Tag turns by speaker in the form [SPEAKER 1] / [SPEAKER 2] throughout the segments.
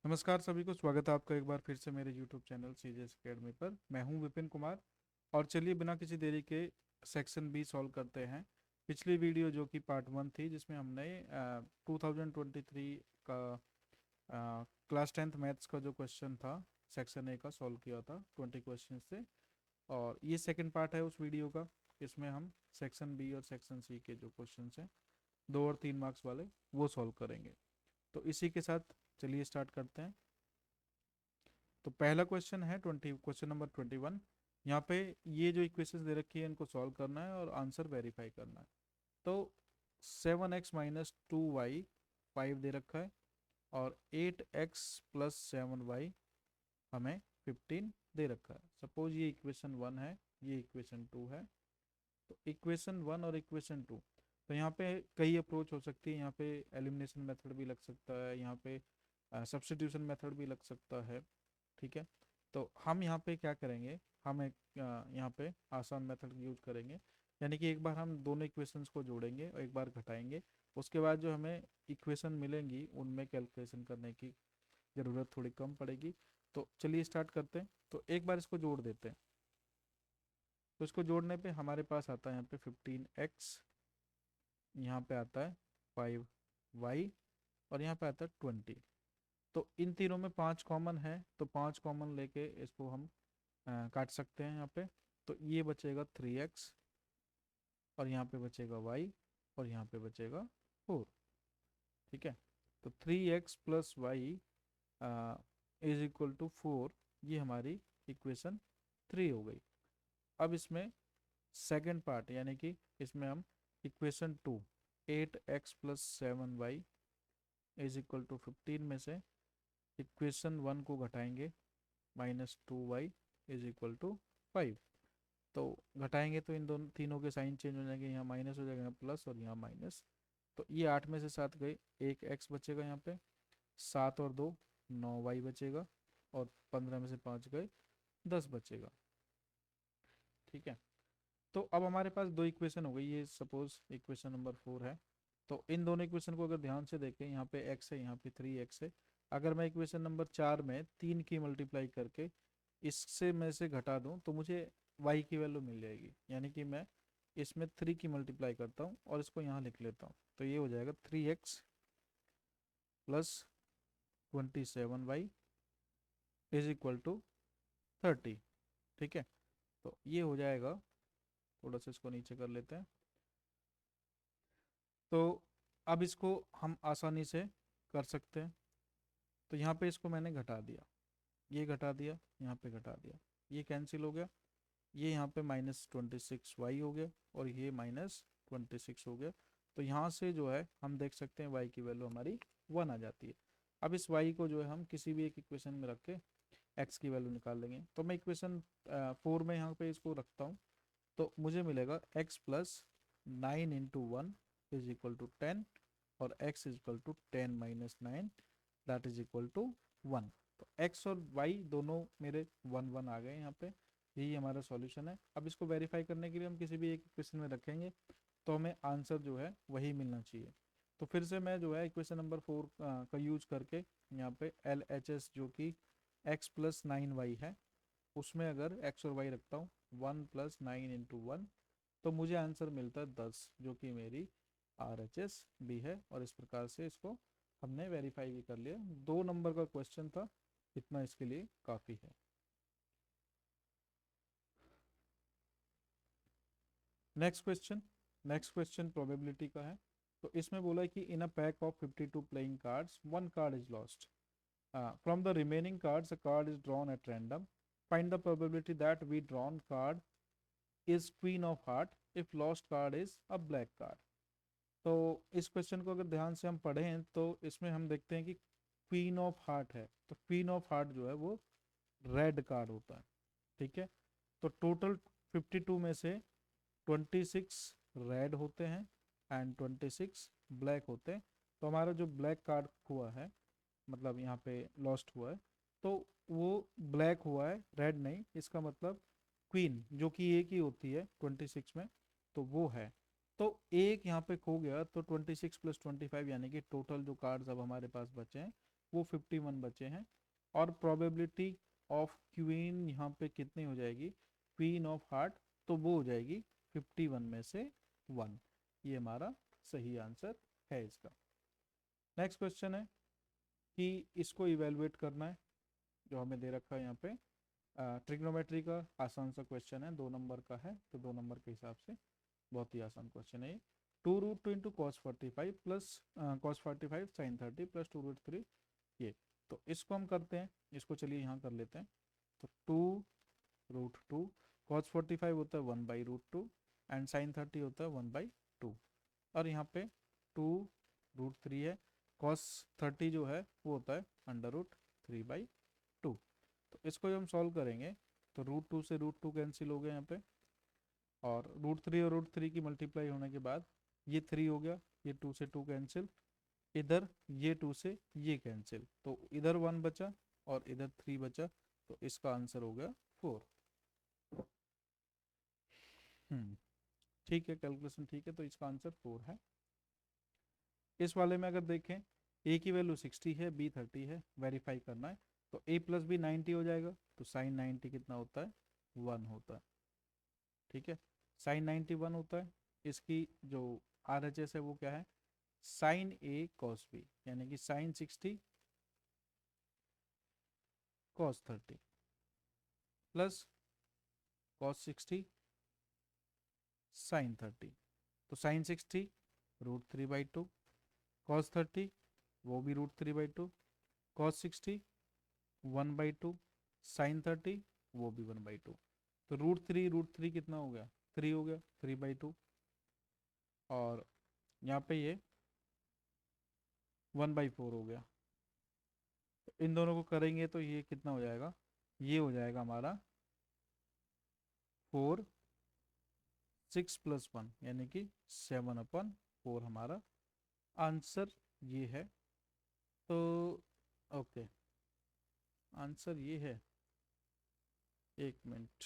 [SPEAKER 1] नमस्कार सभी को, स्वागत है आपका एक बार फिर से मेरे YouTube चैनल सीजेस एकेडमी पर। मैं हूं विपिन कुमार। और चलिए बिना किसी देरी के सेक्शन बी सॉल्व करते हैं। पिछली वीडियो जो कि पार्ट वन थी, जिसमें हमने 2023 का क्लास 10th मैथ्स का जो क्वेश्चन था सेक्शन ए का सॉल्व किया था 20 क्वेश्चन से। और ये सेकंड पार्ट है उस वीडियो का। इसमें हम सेक्शन बी और सेक्शन सी के जो क्वेश्चन हैं 2 और 3 मार्क्स वाले वो सॉल्व करेंगे। तो इसी के साथ चलिए स्टार्ट करते हैं। तो पहला क्वेश्चन है क्वेश्चन नंबर 21। यहाँ पे ये जो इक्वेशंस दे रखी है इनको सॉल्व करना है और आंसर वेरीफाई करना है। तो 7x - 2y 5 दे रखा है, और 8x + 7y हमें 15 दे रखा है। सपोज ये इक्वेशन 1 है, ये इक्वेशन 2 है। तो इक्वेशन 1 और इक्वेशन 2, तो यहाँ पे कई अप्रोच हो सकती है। यहाँ पे एलिमिनेशन मेथड भी लग सकता है, यहाँ पे सब्स्टिट्यूशन मेथड भी लग सकता है। ठीक है, तो हम यहाँ पे क्या करेंगे, हम एक यहाँ पे आसान मेथड यूज करेंगे। यानी कि एक बार हम दोनों इक्वेशंस को जोड़ेंगे और एक बार घटाएंगे। उसके बाद जो हमें इक्वेशन मिलेंगी उनमें कैलकुलेशन करने की ज़रूरत थोड़ी कम पड़ेगी। तो चलिए स्टार्ट करते हैं। तो एक बार इसको जोड़ देते हैं। तो इसको जोड़ने पे हमारे पास आता है यहाँ पे 15x, यहाँ पे आता है 5y, और यहाँ पे आता है 20। तो इन तीनों में 5 कॉमन है, तो 5 कॉमन लेके इसको हम काट सकते हैं यहाँ पे। तो ये बचेगा 3x, और यहाँ पे बचेगा y, और यहाँ पे बचेगा 4। ठीक है, तो 3x + y = 4, ये हमारी इक्वेशन 3 हो गई। अब इसमें सेकंड पार्ट, यानी कि इसमें हम इक्वेशन 2 8x + 7y = 15 में से इक्वेशन 1 को घटाएंगे, -2y = 5। तो घटाएंगे तो इन दोनों तीनों के साइन चेंज हो जाएंगे, यहाँ माइनस हो जाएगा, यहाँ प्लस और यहाँ माइनस। तो ये 8 में से 7 गए, एक x बचेगा यहाँ पे, 7 और 2 9y बचेगा, और 15 में से 5 गए 10 बचेगा। ठीक है, तो अब हमारे पास दो इक्वेशन हो गई। ये सपोज इक्वेशन नंबर 4 है। तो इन दोनों इक्वेशन को अगर ध्यान से देखें, यहाँ पे x है, यहाँ पे 3x है। अगर मैं इक्वेशन नंबर 4 में 3 की मल्टीप्लाई करके इससे में से घटा दूं तो मुझे y की वैल्यू मिल जाएगी। यानी कि मैं इसमें 3 की मल्टीप्लाई करता हूँ और इसको यहाँ लिख लेता हूँ। तो ये हो जाएगा 3x + 27y = 30। ठीक है, तो ये हो जाएगा। थोड़ा सा इसको नीचे कर लेते हैं। तो अब इसको हम आसानी से कर सकते हैं। तो यहाँ पे इसको मैंने घटा दिया, ये घटा दिया, यहाँ पे घटा दिया, ये कैंसिल हो गया। ये यहाँ पे -26y हो गया, और ये -26 हो गया। तो यहाँ से जो है हम देख सकते हैं y की वैल्यू हमारी 1 आ जाती है। अब इस y को जो है हम किसी भी एक इक्वेशन में रख के x की वैल्यू निकाल लेंगे। तो मैं इक्वेशन 4 में यहाँ पे इसको रखता हूँ। तो मुझे मिलेगा x + 9 × 1 = 10, और x = 10 - 9 = 1। तो x और y दोनों मेरे 1 1 आ गए यहाँ पे। यही हमारा सॉल्यूशन है। अब इसको वेरीफाई करने के लिए हम किसी भी एक इक्वेशन में रखेंगे तो हमें आंसर जो है वही मिलना चाहिए। तो फिर से मैं जो है इक्वेशन नंबर 4 का यूज करके यहाँ पे LHS जो कि x + 9y है, उसमें अगर x और y रखता हूँ 1 + 9 × 1, तो मुझे आंसर मिलता है 10, जो कि मेरी RHS भी है। और इस प्रकार से इसको हमने वेरीफाई भी कर लिया। 2 नंबर का क्वेश्चन था, इतना इसके लिए काफ़ी है। नेक्स्ट क्वेश्चन प्रोबेबिलिटी का है। तो इसमें बोला है कि in a pack of 52 playing cards one card is lost. From the remaining cards a card is drawn at random. Find the probability that we drawn card is queen of heart if lost card is a black card. तो इस question को अगर ध्यान से हम पढ़ें तो इसमें हम देखते हैं कि क्वीन ऑफ हार्ट है। तो क्वीन ऑफ हार्ट जो है वो रेड कार्ड होता है। ठीक है, तो टोटल 52 में से 26 रेड होते हैं एंड 26 ब्लैक होते हैं। तो हमारा जो ब्लैक कार्ड हुआ है, मतलब यहाँ पे लॉस्ट हुआ है, तो वो ब्लैक हुआ है, रेड नहीं। इसका मतलब क्वीन जो कि एक ही होती है 26 में, तो वो है। तो एक यहाँ पे खो गया, तो 26 + 25 यानी कि टोटल जो कार्ड्स अब हमारे पास बचे हैं वो 51 बचे हैं। और प्रोबेबिलिटी ऑफ क्वीन यहाँ पे कितनी हो जाएगी, क्वीन ऑफ हार्ट, तो वो हो जाएगी 51 में से 1। ये हमारा सही आंसर है इसका। नेक्स्ट क्वेश्चन है कि इसको इवेलुएट करना है, जो हमें दे रखा है यहाँ पे। ट्रिग्नोमेट्री का आसान सा क्वेश्चन है, 2 नंबर का है, तो 2 नंबर के हिसाब से बहुत ही आसान क्वेश्चन है ये। 2√2 into cos 45 plus cos 45 sine 30 plus 2√3, ये तो इसको हम करते हैं, इसको चलिए यहाँ कर लेते हैं। तो 2√2 कॉस 45 होता है 1/√2 एंड साइन 30 होता है 1/2, और यहाँ पे 2√3 है, कॉस 30 जो है वो होता है √3/2। तो इसको हम सॉल्व करेंगे तो √2 से √2 कैंसिल हो गया यहाँ पे, और √3 और √3 की मल्टीप्लाई होने के बाद ये 3 हो गया, ये 2 से 2 कैंसिल, इधर ये 2 से ये कैंसिल, तो इधर 1 बचा और इधर 3 बचा, तो इसका आंसर हो गया 4। ठीक है, कैलकुलेशन ठीक है, तो इसका आंसर 4 है। इस वाले में अगर देखें a की वैल्यू 60 है, b 30 है, वेरीफाई करना है, तो a प्लस बी 90 हो जाएगा, तो साइन 90 कितना होता है, 1 होता है। ठीक है, साइन 90 1 होता है। इसकी जो RHS है वो क्या है, साइन a कॉस b, यानी कि sine 60 cos 30 plus cos 60 sine 30, तो साइन 60 √3/2, कॉस 30 वो भी √3/2, कॉस 60 1/2, साइन 30 वो भी 1/2, तो √3 कितना हो गया, 3 हो गया, 3/2, और यहाँ पे ये 1/4 हो गया। तो इन दोनों को करेंगे तो ये कितना हो जाएगा, ये हो जाएगा हमारा 4 6 + 1 यानी कि 7/4 हमारा आंसर ये है। तो ओके, आंसर ये है, एक मिनट,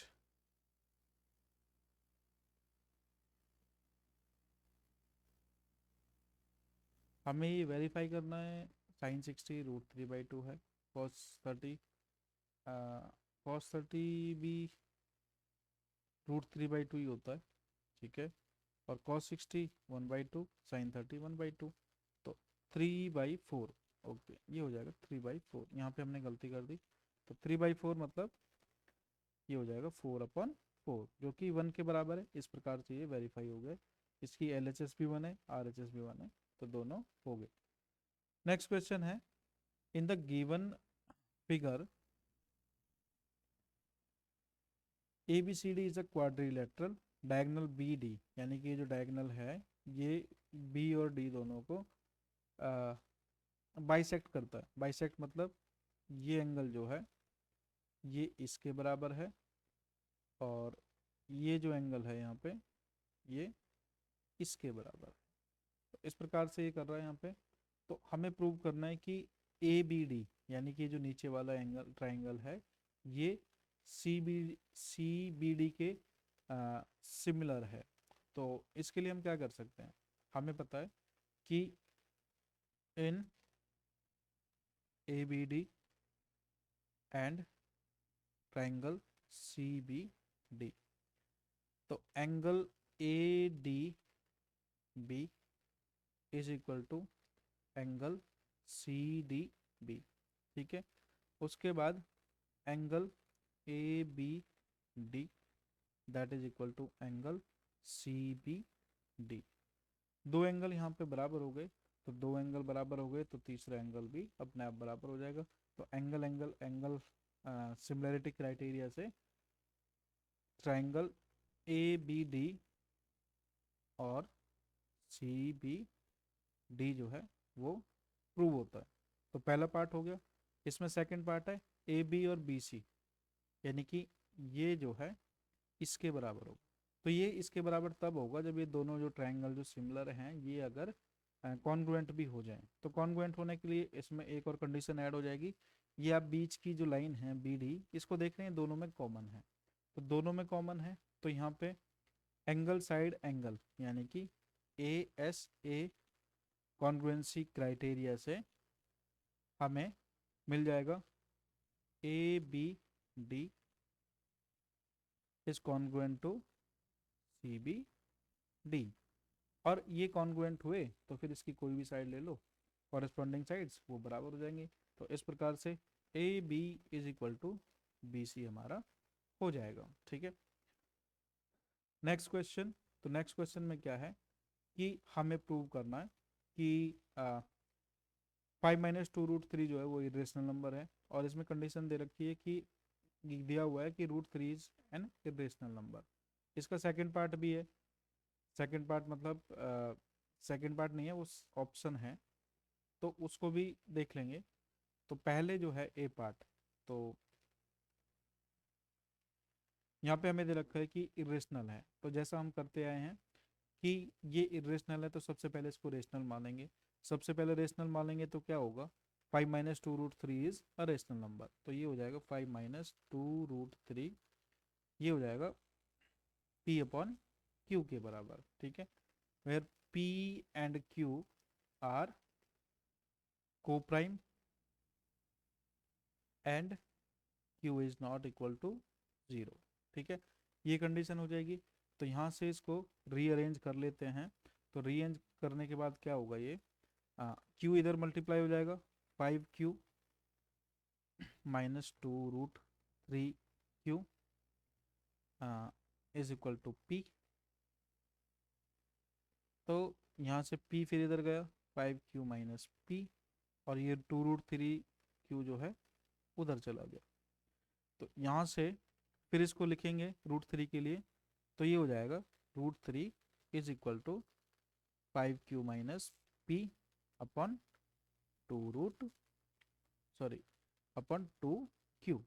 [SPEAKER 1] हमें ये वेरीफाई करना है। साइन 60 √3/2 है, कॉस 30 भी √3/2 ही होता है, ठीक है, और cos 60 1/2, साइन 30 1/2, तो 3/4। ओके, ये हो जाएगा 3/4, यहाँ पे हमने गलती कर दी, तो 3/4 मतलब ये हो जाएगा 4/4, जो कि 1 के बराबर है। इस प्रकार से ये वेरीफाई हो गए, इसकी LHS भी 1 है, RHS भी 1 है, तो दोनों हो गए। नेक्स्ट क्वेश्चन है, in the given figure ABCD is a quadrilateral, diagonal BD, यानी कि ये जो डायगोनल है ये B और D दोनों को बाइसेक्ट करता है। बाइसेक्ट मतलब ये एंगल जो है ये इसके बराबर है, और ये जो एंगल है यहाँ पे ये इसके बराबर है। तो इस प्रकार से ये कर रहा है यहाँ पे। तो हमें प्रूव करना है कि ABD यानी कि जो नीचे वाला एंगल ट्राइंगल है ये CBD के सिमिलर है। तो इसके लिए हम क्या कर सकते हैं, हमें पता है कि in ABD and triangle CBD, तो angle ADB is equal to angle CDB, ठीक है। उसके बाद angle ABD that is equal to angle CBD। दो एंगल यहाँ पे बराबर हो गए, तो दो एंगल बराबर हो गए तो तीसरा एंगल भी अपने आप बराबर हो जाएगा। तो angle angle angle similarity criteria से ट्राइंगल ABD और CBD जो है वो प्रूव होता है। तो पहला पार्ट हो गया, इसमें सेकंड पार्ट है AB और BC, यानी कि ये जो है इसके बराबर होगा। तो ये इसके बराबर तब होगा जब ये दोनों जो ट्रायंगल जो सिमिलर हैं ये अगर कॉन्ग्रुएंट भी हो जाएं। तो कॉन्ग्रुएंट होने के लिए इसमें एक और कंडीशन ऐड हो जाएगी, ये आप बीच की जो लाइन है BD इसको देख रहे हैं, दोनों में कॉमन है। तो दोनों में कॉमन है तो यहाँ पे एंगल साइड एंगल यानी कि ASA कॉन्ग्रुएंसी क्राइटेरिया से हमें मिल जाएगा A B D is congruent to C B D, और ये कॉन्ग्रुएंट हुए तो फिर इसकी कोई भी साइड ले लो, कॉरेस्पॉन्डिंग साइड्स वो बराबर हो जाएंगे। तो इस प्रकार से A B is equal to B C हमारा हो जाएगा। ठीक है, नेक्स्ट क्वेश्चन। तो नेक्स्ट क्वेश्चन में क्या है कि हमें प्रूव करना है कि 5 - 2√3 जो है वो इरेशनल नंबर है, और इसमें कंडीशन दे रखी है कि दिया हुआ है कि √3 इज एन इरेशनल नंबर। इसका सेकंड पार्ट भी है, सेकंड पार्ट मतलब सेकंड पार्ट नहीं है, उस ऑप्शन है, तो उसको भी देख लेंगे। तो पहले जो है ए पार्ट, तो यहाँ पे हमें दे रखा है कि इरेशनल है, तो जैसा हम करते आए हैं कि ये इरेशनल है तो सबसे पहले इसको रेशनल मानेंगे। सबसे पहले रेशनल मानेंगे तो क्या होगा, 5 - 2√3 इज अ रेशनल नंबर, तो ये हो जाएगा 5 - 2√3, ये हो जाएगा P अपॉन Q के बराबर। ठीक है, where P and Q are coprime and Q is not equal to 0। ठीक है, ये कंडीशन हो जाएगी। तो यहाँ से इसको रीअरेंज कर लेते हैं। तो रीअरेंज करने के बाद क्या होगा, ये Q इधर मल्टीप्लाई हो जाएगा, 5Q - 2√3Q is equal to P। तो यहाँ से P फिर इधर गया, 5Q - P, और ये 2√3Q जो है उधर चला गया। तो यहाँ से फिर इसको लिखेंगे √3 के लिए, तो ये हो जाएगा √3 is equal to 5Q - P upon 2Q।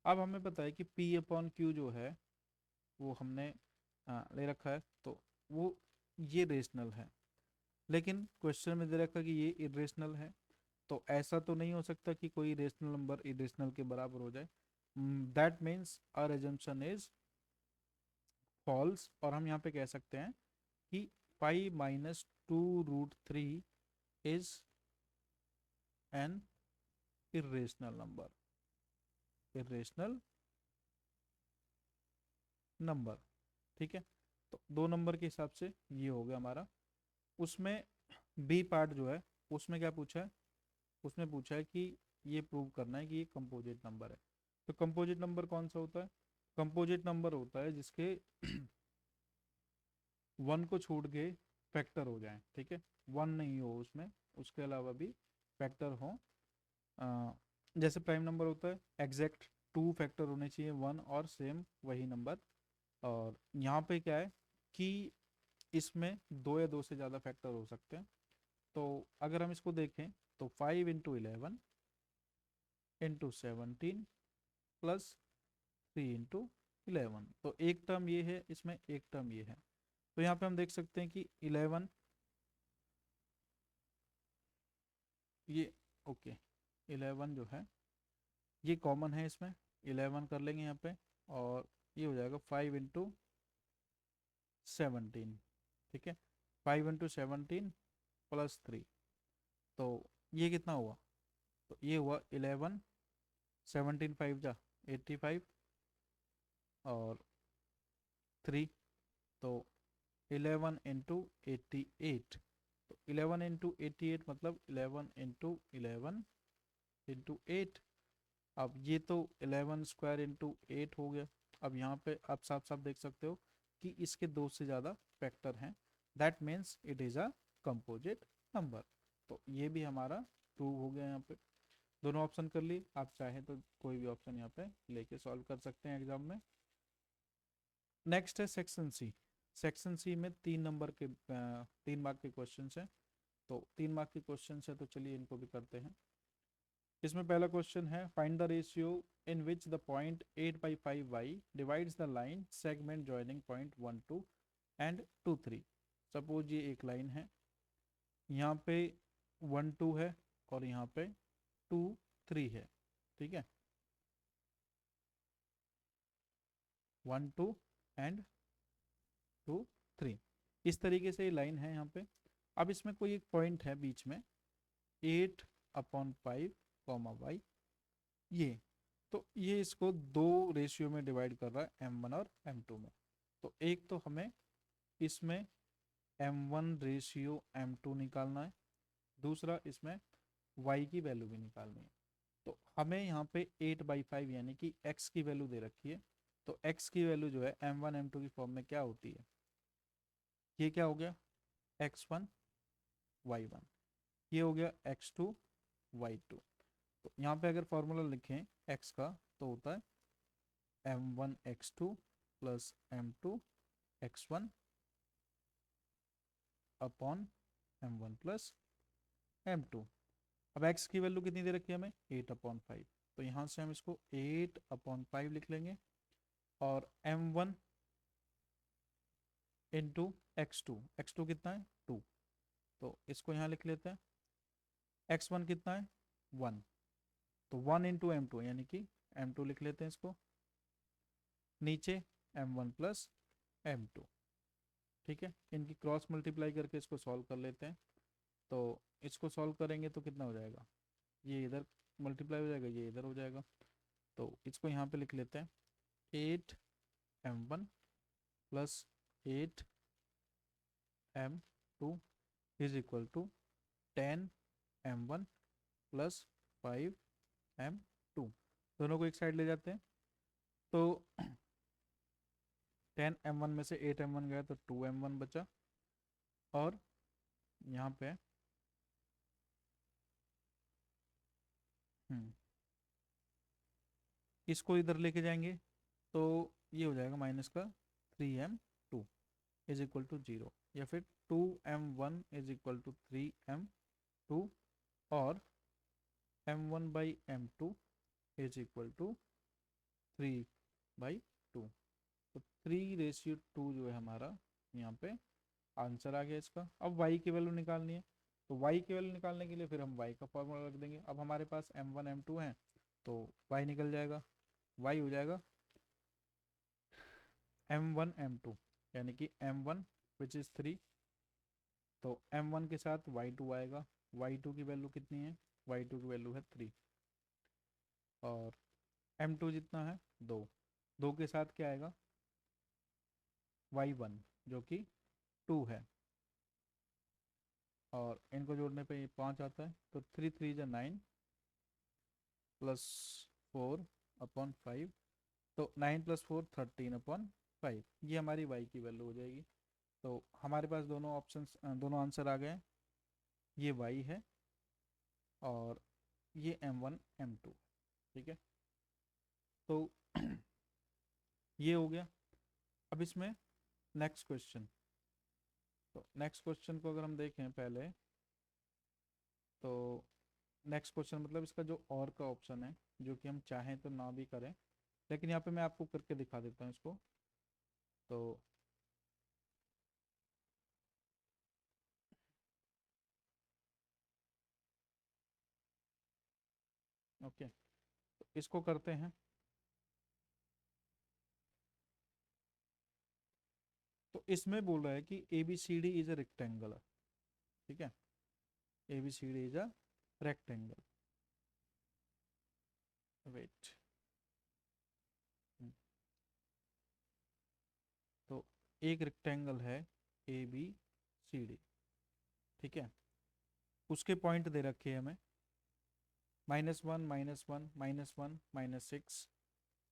[SPEAKER 1] अब हमें पता है कि P अपॉन Q जो है वो हमने ले रखा है, तो वो ये रेशनल है, लेकिन क्वेश्चन में दे रखा है कि ये इरेशनल है। तो ऐसा तो नहीं हो सकता कि कोई रेशनल नंबर इरेशनल के बराबर हो जाए, that means our assumption is false. और हम यहाँ पे कह सकते हैं कि 5 - 2√3 is an irrational number, irrational number. ठीक है, तो 2 नंबर के हिसाब से ये हो गया हमारा। उसमें बी पार्ट जो है उसमें क्या पूछा है, उसमें पूछा है कि ये प्रूव करना है कि ये कंपोजिट नंबर है। तो कंपोजिट नंबर कौन सा होता है, कंपोजिट नंबर होता है जिसके 1 को छोड़ के फैक्टर हो जाए। ठीक है, 1 नहीं हो उसमें, उसके अलावा भी फैक्टर हो। जैसे प्राइम नंबर होता है एग्जैक्ट 2 फैक्टर होने चाहिए 1 और सेम वही नंबर। और यहाँ पे क्या है कि इसमें 2 या 2 से ज़्यादा फैक्टर हो सकते हैं। तो अगर हम इसको देखें तो 5 × 11 × 17 प्लस 3 × 11, तो एक टर्म ये है, इसमें एक टर्म ये है। तो यहाँ पे हम देख सकते हैं कि 11 ये ओके 11 जो है ये कॉमन है, इसमें 11 कर लेंगे यहाँ पे, और ये हो जाएगा 5 × 17। ठीक है, 5 × 17 प्लस 3, तो ये कितना हुआ, तो ये हुआ 11, 17 5 जा 85, और 3, तो 11 × 88। तो 11 × 88 मतलब 11 × 11 × 8। अब ये तो 11 स्क्वायर इंटू 8 हो गया। अब यहाँ पे आप साफ साफ देख सकते हो कि इसके 2 से ज़्यादा फैक्टर हैं, that means it is a composite number. तो ये भी हमारा प्रूव हो गया। यहाँ पे दोनों ऑप्शन कर लिए, आप चाहें तो कोई भी ऑप्शन यहाँ पे लेके सॉल्व कर सकते हैं एग्जाम में। नेक्स्ट है सेक्शन सी। सेक्शन सी में 3 नंबर के 3 मार्क के क्वेश्चन हैं। तो 3 मार्क के क्वेश्चन है, तो चलिए इनको भी करते हैं। इसमें पहला क्वेश्चन है find the ratio in which the point 8/5y divides the line segment joining point 1 2 and 2 3। Suppose ये एक लाइन है, यहाँ पे 1 2 है और यहाँ पे 2 3 है। ठीक है, 1 2 एंड 2 3, इस तरीके से ये लाइन है यहाँ पे। अब इसमें कोई एक पॉइंट है बीच में 8 अपॉन 5 कॉमा वाई, ये तो ये इसको दो रेशियो में डिवाइड कर रहा है, m1 और m2 में। तो एक तो हमें इसमें m1 रेशियो m2 निकालना है, दूसरा इसमें y की वैल्यू भी निकालनी है। तो हमें यहाँ पे 8/5 यानी कि x की वैल्यू दे रखी है। तो x की वैल्यू जो है m1 m2 की फॉर्म में क्या होती है, ये क्या हो गया x1 y1, ये हो गया x2 y2। तो यहाँ पे अगर फॉर्मूला लिखें x का तो होता है m1 x2 plus m2 x1 upon m1 plus m2। अब x की वैल्यू कितनी दे रखी है हमें 8/5, तो यहाँ से हम इसको 8/5 लिख लेंगे। और m1 इंटू x2 कितना है 2, तो इसको यहाँ लिख लेते हैं। x1 कितना है 1, तो 1 इंटू m2 यानी कि m2 लिख लेते हैं इसको, नीचे m1 प्लस m2। ठीक है, इनकी क्रॉस मल्टीप्लाई करके इसको सॉल्व कर लेते हैं। तो इसको सॉल्व करेंगे तो कितना हो जाएगा, ये इधर मल्टीप्लाई हो जाएगा, ये इधर हो जाएगा। तो इसको यहाँ पे लिख लेते हैं 8m1 plus 8m2 is equal to 10m1 plus 5m2। दोनों को एक साइड ले जाते हैं, तो 10m1 में से 8m1 गया तो 2m1 बचा, और यहाँ पे इसको इधर लेके जाएंगे तो ये हो जाएगा माइनस का 3m2 इज इक्वल टू 0, या फिर 2m1 is equal to 3m2, और m1/m2 इज इक्वल टू 3/2। तो 3:2 जो है हमारा यहाँ पे आंसर आ गया इसका। अब y की वैल्यू निकालनी है, तो y की वैल्यू निकालने के लिए फिर हम y का फॉर्मूला रख देंगे। अब हमारे पास m1 m2 है तो y निकल जाएगा, y हो जाएगा m1 m2 यानी कि m1 विच इज़ 3, तो m1 के साथ y2 आएगा, y2 की वैल्यू कितनी है, y2 की वैल्यू है 3, और m2 जितना है 2, 2 के साथ क्या आएगा y1 जो कि 2 है, और इनको जोड़ने पे ये 5 आता है, तो 3 3 जा 9 प्लस 4/5, तो 9 प्लस 4 13/5, ये हमारी y की वैल्यू हो जाएगी। तो हमारे पास दोनों ऑप्शंस दोनों आंसर आ गए, ये y है और ये m1 m2। ठीक है, तो ये हो गया। अब इसमें नेक्स्ट क्वेश्चन, तो नेक्स्ट क्वेश्चन को अगर हम देखें पहले, तो नेक्स्ट क्वेश्चन मतलब इसका जो और का ऑप्शन है, जो कि हम चाहें तो ना भी करें, लेकिन यहाँ पे मैं आपको करके दिखा देता हूँ इसको। तो ओके, तो इसको करते हैं। तो इसमें बोल रहा है कि A B C D is a rectangle. ठीक है, A B C D is a rectangle, wait, तो एक रेक्टेंगल है ए बी सी डी। ठीक है, उसके पॉइंट दे रखे हैं हमें -1 -1 -1 -6।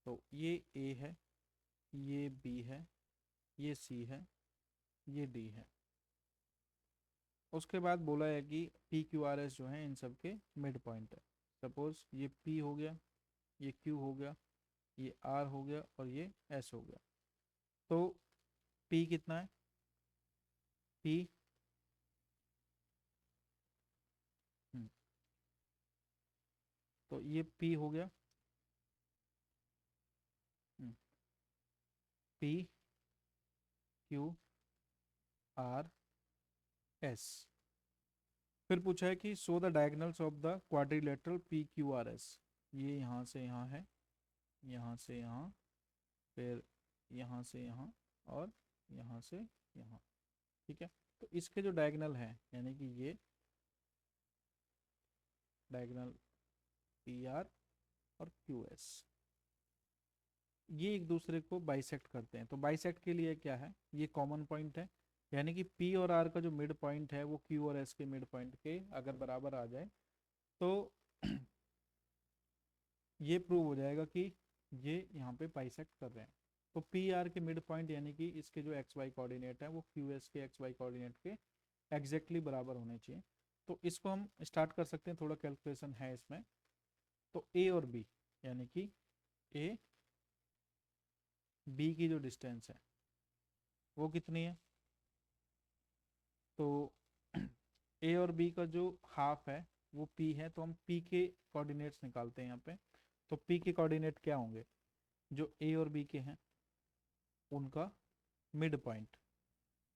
[SPEAKER 1] तो ये ए है, ये बी है, ये सी है, ये डी है। उसके बाद बोला है कि पी क्यू आर एस जो है इन सब के मिड पॉइंट है। सपोज ये पी हो गया, ये क्यू हो गया, ये आर हो गया, और ये एस हो गया। तो पी कितना है, पी तो ये पी हो गया, पी क्यू आर एस। फिर पूछा है कि so the diagonals of the quadrilateral P Q R S. ये यहाँ से यहाँ है, यहाँ से यहाँ, फिर यहाँ से यहाँ, और यहाँ से यहाँ। ठीक है, तो इसके जो डायगोनल है यानी कि डायगोनल पी आर और क्यू एस, ये एक दूसरे को बाइसेक्ट करते हैं। तो बाइसेक्ट के लिए क्या है, ये कॉमन पॉइंट है, यानी कि पी और आर का जो मिड पॉइंट है वो क्यू और एस के मिड पॉइंट के अगर बराबर आ जाए तो ये प्रूव हो जाएगा कि ये यहाँ पे बाइसेक्ट कर रहे हैं। तो पी आर के मिड पॉइंट यानी कि इसके जो एक्स वाई कोऑर्डिनेट है वो क्यू एस के एक्स वाई कोऑर्डिनेट के एग्जैक्टली बराबर होने चाहिए। तो इसको हम स्टार्ट कर सकते हैं, थोड़ा कैलकुलेशन है इसमें। तो ए और बी, यानी कि ए बी की जो डिस्टेंस है वो कितनी है, तो ए और बी का जो हाफ है वो पी है, तो हम पी के कोऑर्डिनेट्स निकालते हैं यहाँ पे। तो पी के कोऑर्डिनेट क्या होंगे, जो ए और बी के हैं उनका मिड पॉइंट,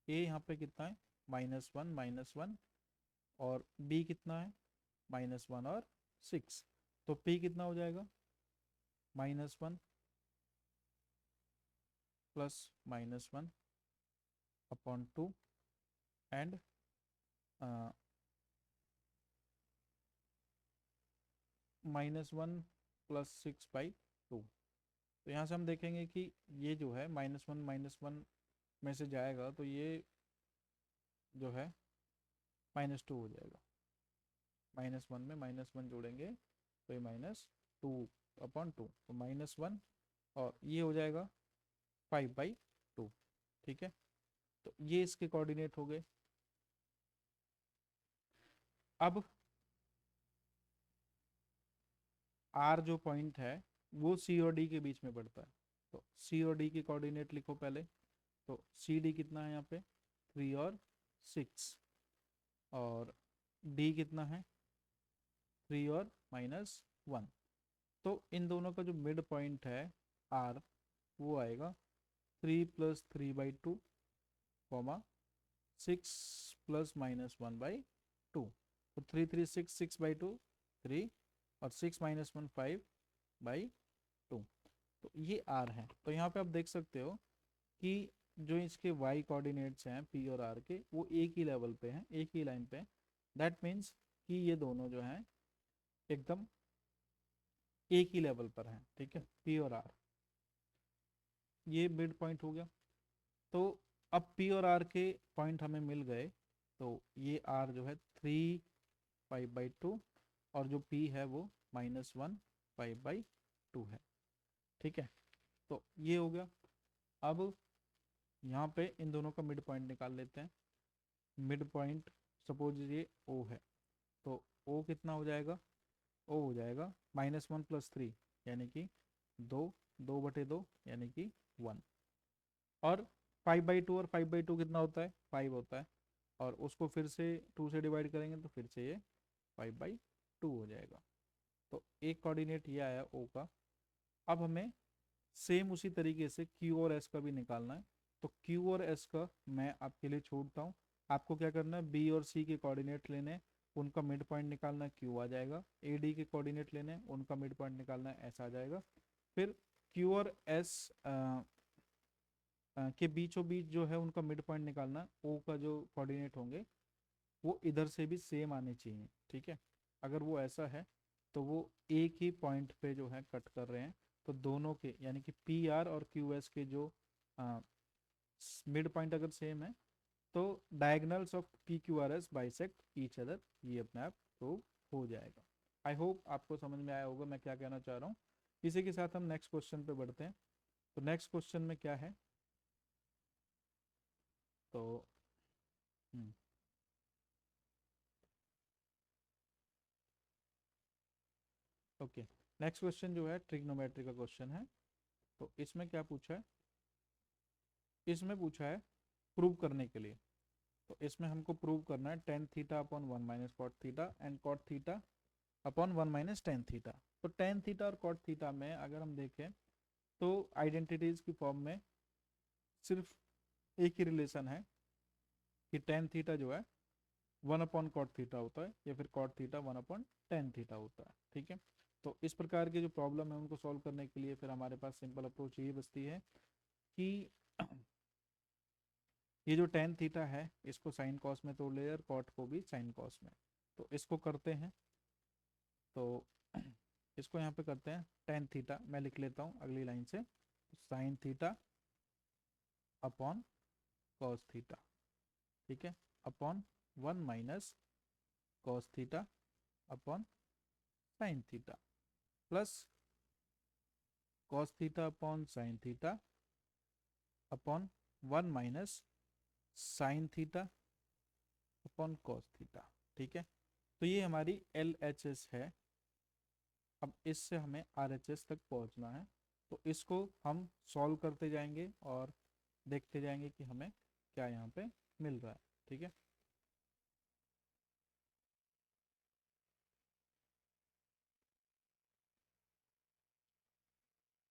[SPEAKER 1] ए यहाँ पे कितना है -1 और बी कितना है -1 और 6। तो पी कितना हो जाएगा -1 प्लस -1 अपॉन 2 एंड -1 प्लस 6/2। तो यहाँ से हम देखेंगे कि ये जो है -1 में से जाएगा तो ये जो है -2 हो जाएगा। -1 में -1 जोड़ेंगे तो ये -2/2, तो -1 और ये हो जाएगा 5/2। ठीक है, तो ये इसके कोऑर्डिनेट हो गए। अब आर जो पॉइंट है वो सी और डी के बीच में पड़ता है, तो सी और डी के कोऑर्डिनेट लिखो पहले। तो सी डी कितना है यहाँ पे 3 और 6, और डी कितना है 3 और -1। तो इन दोनों का जो मिड पॉइंट है आर वो आएगा 3 + 3/2, 6 + -1/2। तो 3 3 6, 6/2 3 और 6 -1 5/2। तो ये आर है। तो यहाँ पे आप देख सकते हो कि जो इसके वाई कोऑर्डिनेट्स हैं पी और आर के वो एक ही लेवल पे हैं, एक ही लाइन पे हैं। दैट मीन्स कि ये दोनों जो हैं एकदम एक ही लेवल पर हैं। ठीक है, पी और आर, ये मिड पॉइंट हो गया। तो अब पी और आर के पॉइंट हमें मिल गए, तो ये आर जो है 3 5/2 और जो पी है वो -1 5/2 है। ठीक है, तो ये हो गया। अब यहाँ पे इन दोनों का मिड पॉइंट निकाल लेते हैं। मिड पॉइंट सपोज ये ओ है, तो ओ कितना हो जाएगा, ओ हो जाएगा -1 + 3 यानी कि 2/2 यानी कि 1, और 5/2 और 5/2 कितना होता है 5 होता है, और उसको फिर से 2 से डिवाइड करेंगे तो फिर से ये 5/2 हो जाएगा। तो एक कोऑर्डिनेट ये आया ओ का। अब हमें सेम उसी तरीके से क्यू और एस का भी निकालना है। तो क्यू और एस का मैं आपके लिए छोड़ता हूँ, आपको क्या करना है बी और सी के कोऑर्डिनेट लेने हैं, उनका मिड पॉइंट निकालना है, क्यू आ जाएगा। ए डी के कोऑर्डिनेट लेने हैं, उनका मिड पॉइंट निकालना है, एस आ जाएगा। फिर क्यू और एस के बीचों बीच जो है उनका मिड पॉइंट निकालना, ओ का जो कोऑर्डिनेट होंगे वो इधर से भी सेम आने चाहिए। ठीक है, अगर वो ऐसा है तो वो एक ही पॉइंट पे जो है कट कर रहे हैं, तो दोनों के यानी कि पी आर और क्यू एस के जो मिड पॉइंट अगर सेम है तो diagonals of P Q R S bisect each other, ये अपने आप प्रूव हो जाएगा। आई होप आपको समझ में आया होगा मैं क्या कहना चाह रहा हूँ। इसी के साथ हम नेक्स्ट क्वेश्चन पे बढ़ते हैं। तो नेक्स्ट क्वेश्चन में क्या है, तो ओके, नेक्स्ट क्वेश्चन जो है ट्रिग्नोमेट्री का क्वेश्चन है। तो इसमें क्या पूछा है, इसमें पूछा है प्रूव करने के लिए। तो इसमें हमको प्रूव करना है tan theta upon 1 - cot theta and cot theta upon 1 - tan theta. तो tan थीटा और cot थीटा में अगर हम देखें तो आइडेंटिटीज की फॉर्म में सिर्फ एक ही रिलेशन है कि tan थीटा जो है 1/cot थीटा होता है, या फिर cot थीटा 1/tan थीटा होता है। ठीक है, तो इस प्रकार के जो प्रॉब्लम है उनको सॉल्व करने के लिए फिर हमारे पास सिंपल अप्रोच यही बचती है कि ये जो tan थीटा है इसको साइन कॉस में तोड़ ले और कॉट को भी साइन कॉस में। तो इसको करते हैं, तो इसको यहाँ पे करते हैं टेन थीटा, मैं लिख लेता हूँ अगली लाइन से, sine theta upon cos theta, ठीक है, upon 1 - cos theta upon sine theta, plus cos theta upon sine theta upon 1 - sine theta upon cos theta, ठीक है। तो ये हमारी LHS है। अब इससे हमें RHS तक पहुंचना है, तो इसको हम सॉल्व करते जाएंगे और देखते जाएंगे कि हमें क्या यहाँ पे मिल रहा है, ठीक है।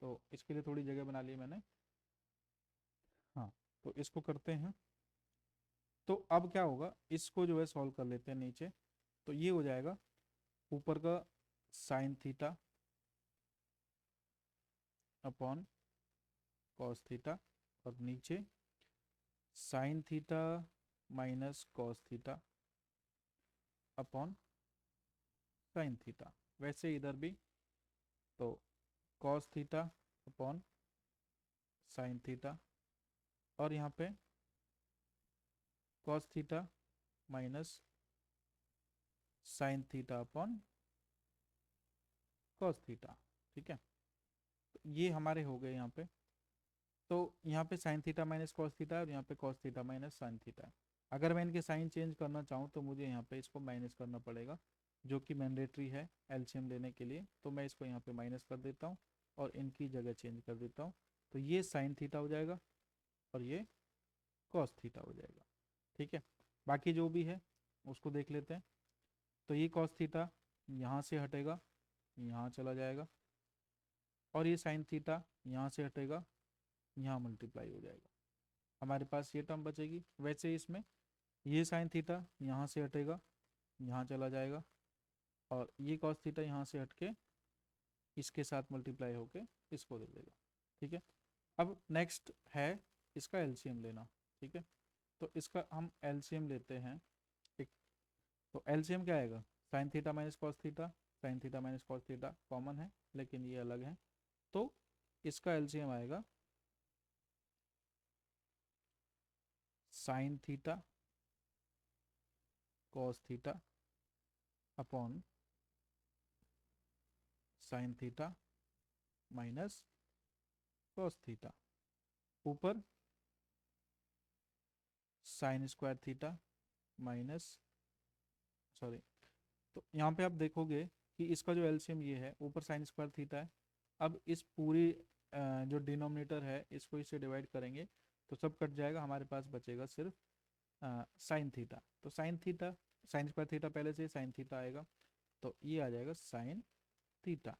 [SPEAKER 1] तो इसके लिए थोड़ी जगह बना ली मैंने। हाँ, तो इसको करते हैं। तो अब क्या होगा, इसको जो है सॉल्व कर लेते हैं नीचे। तो ये हो जाएगा ऊपर का sine theta upon cos theta, और नीचे sign theta minus cos theta upon sine theta. वैसे इधर भी तो cos theta upon sine theta, और यहाँ पे cos theta minus sine theta upon cos theta, ठीक है। तो ये हमारे हो गए यहाँ पे। तो यहाँ पे sign theta minus cos theta है, और यहाँ पे cos theta minus sine theta है। अगर मैं इनके साइन चेंज करना चाहूँ तो मुझे यहाँ पे इसको माइनस करना पड़ेगा, जो कि मैंडेटरी है एलसीएम लेने के लिए। तो मैं इसको यहाँ पे माइनस कर देता हूँ और इनकी जगह चेंज कर देता हूँ। तो ये साइन थीटा हो जाएगा और ये कॉस थीटा हो जाएगा, ठीक है। बाकी जो भी है उसको देख लेते हैं। तो ये कॉस थीटा यहाँ से हटेगा, यहाँ चला जाएगा, और ये साइन थीटा यहाँ से हटेगा, यहाँ मल्टीप्लाई हो जाएगा। हमारे पास ये टर्म बचेगी। वैसे इसमें ये साइन थीटा यहाँ से हटेगा, यहाँ चला जाएगा, और ये कॉस थीटा यहाँ से हट के इसके साथ मल्टीप्लाई होके इसको दे देगा, ठीक है। अब नेक्स्ट है इसका एलसीएम लेना, ठीक है। तो इसका हम एलसीएम लेते हैं। एक तो एलसीएम क्या आएगा, sine theta minus cos theta, sine theta minus cos theta common है लेकिन ये अलग है। तो इसका एलसीएम आएगा sine theta cos theta upon sine theta minus cos theta, ऊपर sine square theta minus, sorry, तो यहाँ पे आप देखोगे कि इसका जो एलसीएम ये है, ऊपर साइन स्क्वायर थीटा है। अब इस पूरी जो डिनोमिनेटर है इसको इससे डिवाइड करेंगे तो सब कट जाएगा, हमारे पास बचेगा सिर्फ साइन थीटा। तो sine theta, sign square theta पहले से साइन थीटा आएगा, तो ये आ जाएगा साइन थीटा।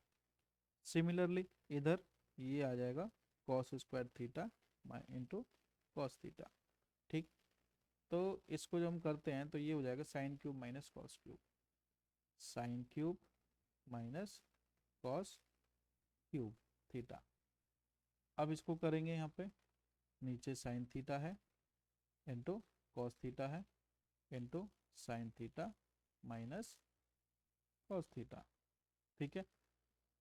[SPEAKER 1] सिमिलरली इधर ये आ जाएगा cos square theta into cos theta, ठीक। तो इसको जब हम करते हैं तो ये हो जाएगा sine cube minus cos cube, sine cube minus cos cube theta. अब इसको करेंगे यहाँ पे, नीचे साइन थीटा है इंटू कॉस थीटा है into sine theta minus cos theta, ठीक है।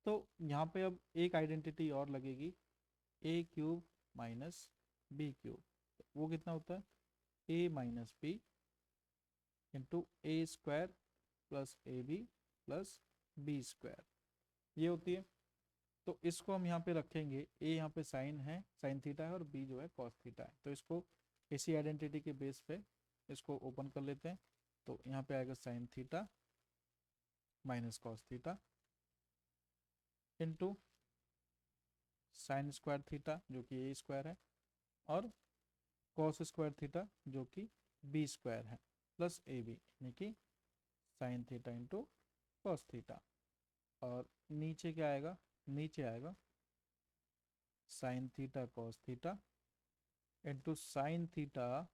[SPEAKER 1] तो यहाँ पे अब एक आइडेंटिटी और लगेगी, a cube minus b cube. वो कितना होता है, a minus b into a square plus a b plus b square, ये होती है। तो इसको हम यहाँ पे रखेंगे, ए यहाँ पे साइन है, साइन थीटा है, और बी जो है कॉस थीटा है। तो इसको इसी आइडेंटिटी के बेस पे इसको ओपन कर लेते हैं। तो यहाँ पे आएगा sine theta minus cos theta into sine square theta जो कि ए स्क्वायर है, और कॉस स्क्वायर थीटा जो कि बी स्क्वायर है, प्लस ए बी यानी कि sine theta into cos theta. और नीचे क्या आएगा, नीचे आएगा sine theta cos theta into sine theta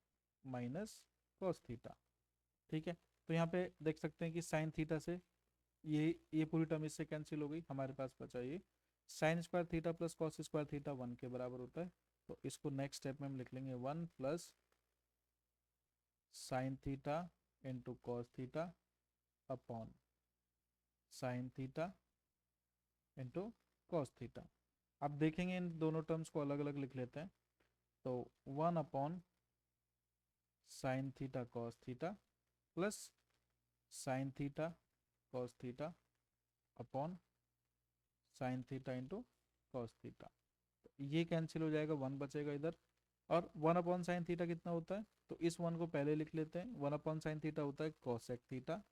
[SPEAKER 1] minus cos theta, ठीक है। तो यहाँ पे देख सकते हैं कि साइन थीटा से ये पूरी टर्म इससे कैंसिल हो गई, हमारे पास बचा ये sign square theta plus cos square theta 1 के बराबर होता है। तो इसको नेक्स्ट स्टेप में हम लिख लेंगे 1 plus sine theta into cos theta upon sine theta into cos theta. आप देखेंगे इन दोनों टर्म्स को अलग अलग लिख लेते हैं। तो 1 sign theta cos theta plus sign theta cos theta upon sine theta into cos theta. ये कैंसिल हो जाएगा, 1 बचेगा इधर। और 1/sin थीटा कितना होता है, तो इस 1 को पहले लिख लेते हैं। 1/sin थीटा होता है cosec थीटा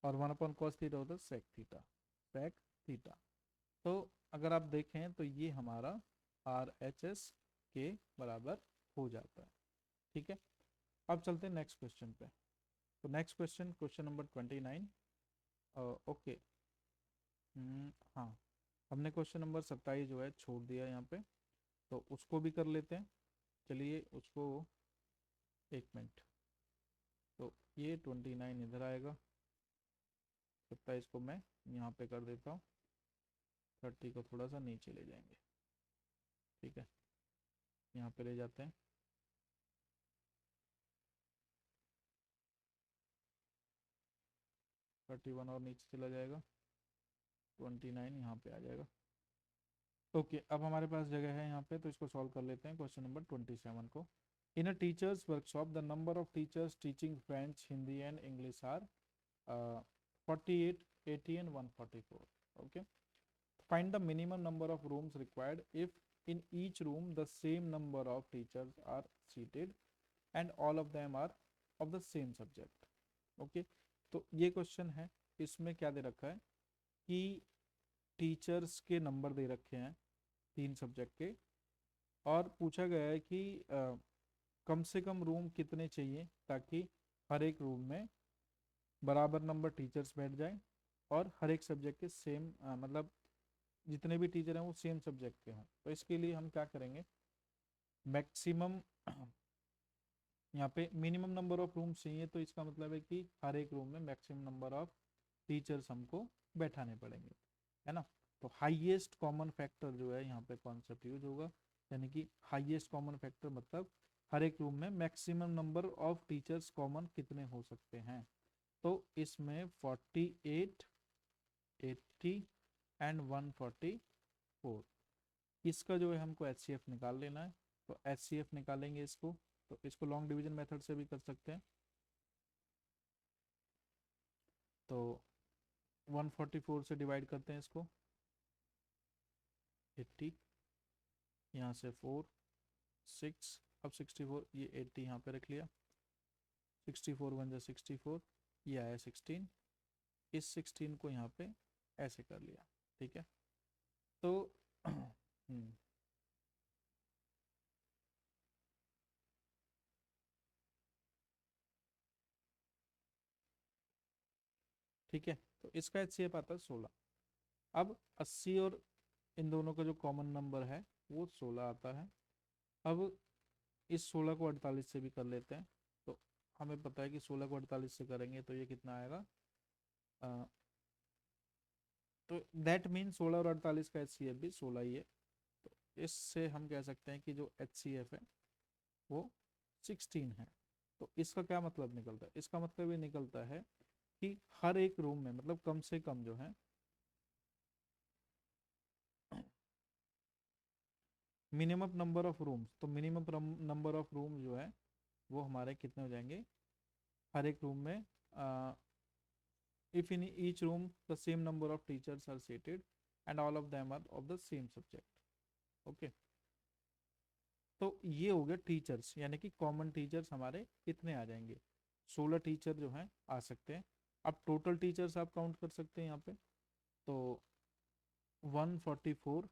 [SPEAKER 1] और 1/cos थीटा होता है sec थीटा। तो अगर आप देखें तो ये हमारा RHS के बराबर हो जाता है। ठीक है, अब चलते हैं नेक्स्ट क्वेश्चन पे। तो next question, question number 29। Okay, हाँ, हमने क्वेश्चन नंबर 27 जो है छोड़ दिया यहाँ पे, तो उसको भी कर लेते हैं। चलिए उसको, एक मिनट। तो ये 29 इधर आएगा, 27 को मैं यहाँ पे कर देता हूँ, 30 को थोड़ा सा नीचे ले जाएंगे। ठीक है, यहाँ पे ले जाते हैं। 31 और नीचे चला जाएगा, 29 यहाँ पे आ जाएगा। ओके, अब हमारे पास जगह है यहाँ पे, तो इसको सॉल्व कर लेते हैं क्वेश्चन नंबर 27 को। In a teachers workshop the number of teachers teaching French, Hindi and English are 48, 80 and 144. Okay, find the minimum number of rooms required if in each room the same number of teachers are seated and all of them are of the same subject. Okay, तो ये question है, इसमें क्या दे रखा है कि teachers के number दे रखे हैं 3 सब्जेक्ट के, और पूछा गया है कि कम से कम रूम कितने चाहिए ताकि हर एक रूम में बराबर नंबर टीचर्स बैठ जाए और हर एक सब्जेक्ट के सेम, मतलब जितने भी टीचर हैं वो सेम सब्जेक्ट के हों। तो इसके लिए हम क्या करेंगे, मैक्सिमम यहाँ पे मिनिमम नंबर ऑफ रूम्स चाहिए, तो इसका मतलब है कि हर एक रूम में मैक्सिमम नंबर ऑफ टीचर्स हमको बैठाने पड़ेंगे, है ना। तो हाईएस्ट कॉमन फैक्टर जो है यहाँ पे कॉन्सेप्ट यूज होगा, यानी कि हाईएस्ट कॉमन फैक्टर मतलब हर एक रूम में maximum number of teachers common कितने हो सकते हैं। तो इसमें 48, 80 एंड 144, इसका जो है हमको HCF निकाल लेना है। तो HCF निकालेंगे इसको, तो इसको लॉन्ग डिवीजन मेथड से भी कर सकते हैं। तो 144 से डिवाइड करते हैं इसको, 80, यहाँ से 4, 6, अब 64, ये 80 यहाँ पे रख लिया, 64 1 जा 64, ये आया 16, इस 16 को यहाँ पे ऐसे कर लिया। ठीक है, तो ठीक है, तो इसका HCF आता है 16। अब 80 और इन दोनों का जो कॉमन नंबर है वो 16 आता है। अब इस 16 को 48 से भी कर लेते हैं। तो हमें पता है कि 16 को 48 से करेंगे तो ये कितना आएगा, तो दैट मीन 16 और 48 का HCF भी 16 ही है। तो इससे हम कह सकते हैं कि जो HCF है वो 16 है। तो इसका क्या मतलब निकलता है, इसका मतलब ये निकलता है कि हर एक रूम में, मतलब कम से कम जो है मिनिमम नंबर ऑफ रूम्स, तो मिनिमम नंबर ऑफ रूम जो है वो हमारे कितने हो जाएंगे हर एक रूम में, if in each room the same number of teachers are seated and all of them are of the same subject. Okay, तो ये हो गया टीचर्स, यानी कि कॉमन टीचर्स हमारे कितने आ जाएंगे, 16 टीचर जो हैं आ सकते हैं। अब टोटल टीचर्स आप काउंट कर सकते हैं यहाँ पे, तो 144,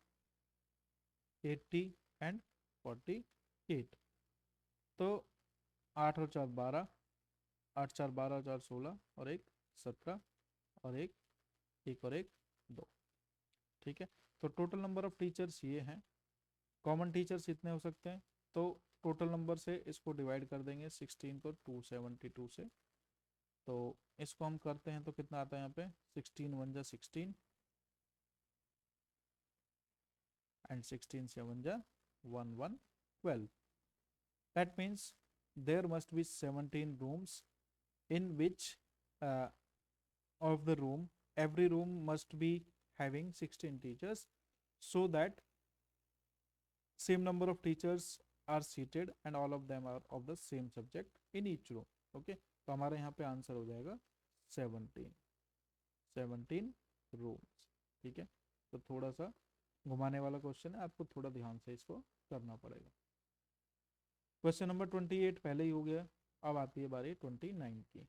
[SPEAKER 1] 80 एंड 48। तो 8 और 4 12, 8 4 12, 4 16 और एक 17 और एक और एक 2। ठीक है, तो टोटल नंबर ऑफ टीचर्स ये हैं, कॉमन टीचर्स इतने हो सकते हैं। तो टोटल नंबर से इसको डिवाइड कर देंगे 16 को 272 से। तो इसको हम करते हैं तो कितना आता है यहाँ पे, 16 1 जा 16 एंड 16 7 जा 1 1 12। That means there must be 17 rooms in which uh, of the room, every room must be having 16 teachers so that same number of teachers are seated and all of them are of the same subject in each room. Okay, तो हमारा यहाँ पे answer हो जाएगा 17 rooms. ठीक है, तो थोड़ा सा घुमाने वाला क्वेश्चन है, आपको थोड़ा ध्यान से इसको करना पड़ेगा। क्वेश्चन नंबर 28 पहले ही हो गया, अब आती है बारी 29 की।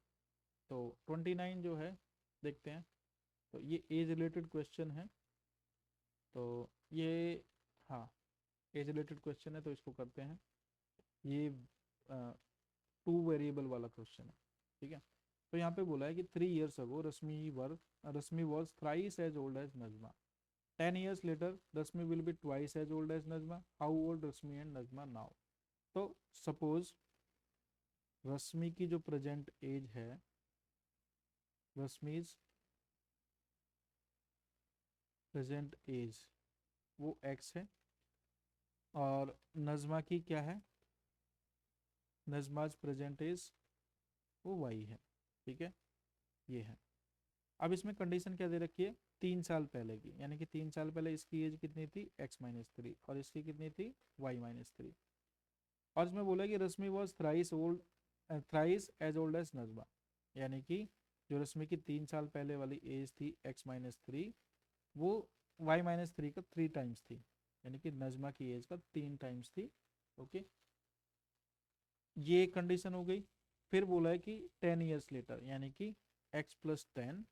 [SPEAKER 1] तो 29 जो है देखते हैं, तो ये एज रिलेटेड क्वेश्चन है। तो ये हाँ एज रिलेटेड क्वेश्चन है, तो इसको करते हैं। ये 2 वेरिएबल वाला क्वेश्चन है। ठीक है, तो यहाँ पे बोला है कि 3 years ago Rashmi was thrice as old as Najma. 10 years later Rashmi will be twice as old as Najma. How old Rashmi and Najma now. तो सपोज रश्मि की जो प्रेजेंट एज है, रश्मिज प्रेजेंट एज वो x है, और नजमा की क्या है, नजमाज प्रेजेंट एज वो y है। ठीक है, ये है। अब इसमें कंडीशन क्या दे रखी है, 3 साल पहले की, यानी कि 3 साल पहले इसकी एज कितनी थी x-3 और इसकी कितनी थी y-3। और इसमें बोला कि Rashmi was thrice as old as Najma, यानी कि जो रश्मि की 3 साल पहले वाली एज थी x-3 वो y-3 का 3 टाइम्स थी, यानी कि नजमा की एज का 3 टाइम्स थी। ओके, ये कंडीशन हो गई। फिर बोला है कि 10 years लेटर, यानी कि x+10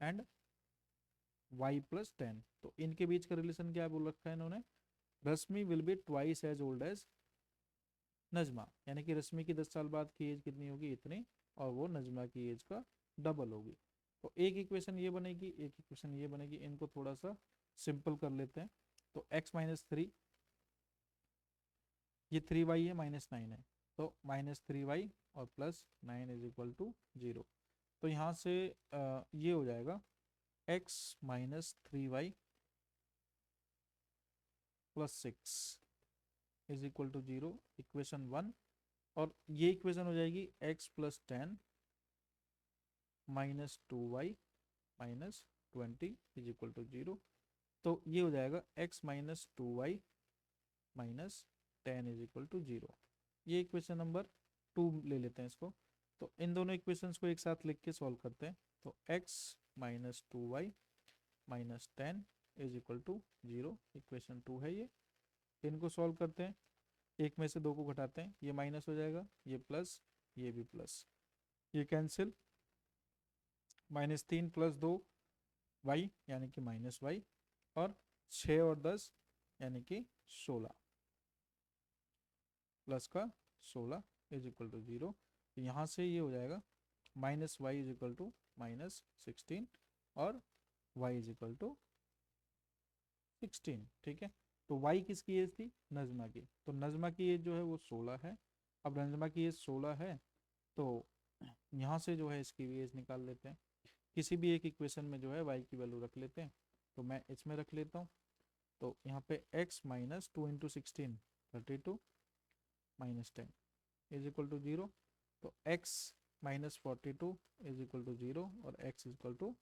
[SPEAKER 1] एंड y+10, तो इनके बीच का रिलेशन क्या बोल रखा है इन्होंने, Rashmi will be twice as old as Najma, यानी कि रश्मि की 10 साल बाद की एज कितनी होगी, इतनी, और वो नजमा की एज का डबल होगी। तो एक इक्वेशन ये बनेगी, एक इक्वेशन ये बनेगी, इनको थोड़ा सा सिंपल कर लेते हैं। तो x-3, ये 3y है, -9 है, तो -3y और +9 इज इक्वल टू 0। तो यहाँ से ये हो जाएगा x-3y + 6 is equal to 0, equation 1। और ये इक्वेशन हो जाएगी x+10 -2y -20 is equal to 0। तो ये हो जाएगा x-2y -10 इज इक्वल टू 0। ये इक्वेशन नंबर 2 ले लेते हैं इसको। तो इन दोनों इक्वेशंस को एक साथ लिख के सॉल्व करते हैं। तो x-2y -10 is equal to 0, equation 2 है ये। इनको सॉल्व करते हैं, एक में से 2 को घटाते हैं, ये माइनस हो जाएगा, ये प्लस, ये भी प्लस, ये कैंसिल, -3 + 2 y यानी कि -y, और 6 और 10 यानी कि 16 प्लस का 16 इज इक्वल टू 0। तो यहाँ से ये हो जाएगा -y इज इक्वल टू -16 और y इज इक्वल टू 16। ठीक है, तो y किसकी एज थी, नजमा की, तो नजमा की एज जो है वो 16 है। अब नजमा की एज 16 है, तो यहाँ से जो है इसकी भी एज निकाल लेते हैं। किसी भी एक इक्वेशन में जो है y की वैल्यू रख लेते हैं, तो मैं इसमें रख लेता हूँ। तो यहाँ पे x - 2 × 16 32 -10 इज इक्वल टू 0। तो x - 42 इज इक्वल टू 0 और x इज इक्वल टू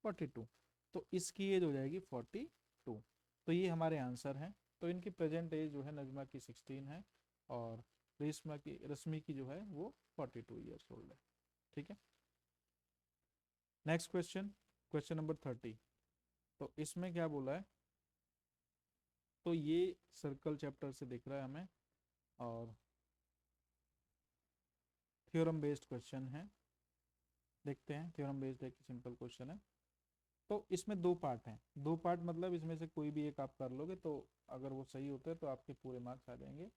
[SPEAKER 1] 42, तो इसकी एज हो जाएगी 42। तो ये हमारे आंसर हैं। तो इनकी प्रेजेंट एज जो है नजमा की 16 है और रश्मि की जो है वो 42 ईयर्स ओल्ड है। ठीक है, नेक्स्ट क्वेश्चन, क्वेश्चन नंबर 30। तो इसमें क्या बोला है, तो ये सर्कल चैप्टर से दिख रहा है हमें और थ्योरम बेस्ड क्वेश्चन है। देखते हैं, थ्योरम बेस्ड एक सिंपल क्वेश्चन है। तो इसमें 2 पार्ट हैं, 2 पार्ट मतलब इसमें से कोई भी एक आप कर लोगे तो अगर वो सही होता है तो आपके पूरे मार्क्स आ जाएंगे।